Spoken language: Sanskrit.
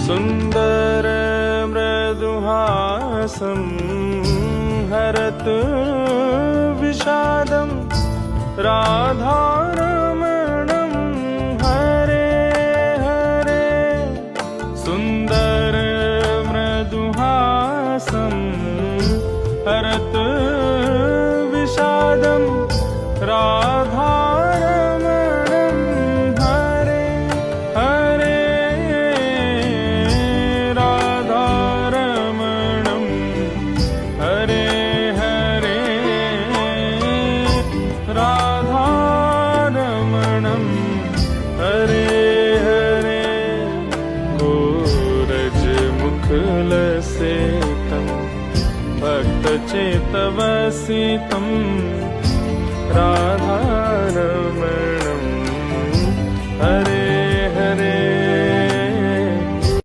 सुन्दर मृदुहासं हरत विषादं राधारमणं हरे हरे। सुन्दर मृदुहासं हरत विषादं राधारमणं हरे हरे। राधारमणं हरे हरे। राधारमणं हरे हरे। गोरजमुखलसेतं भक्तचेतवसितं राधारमणं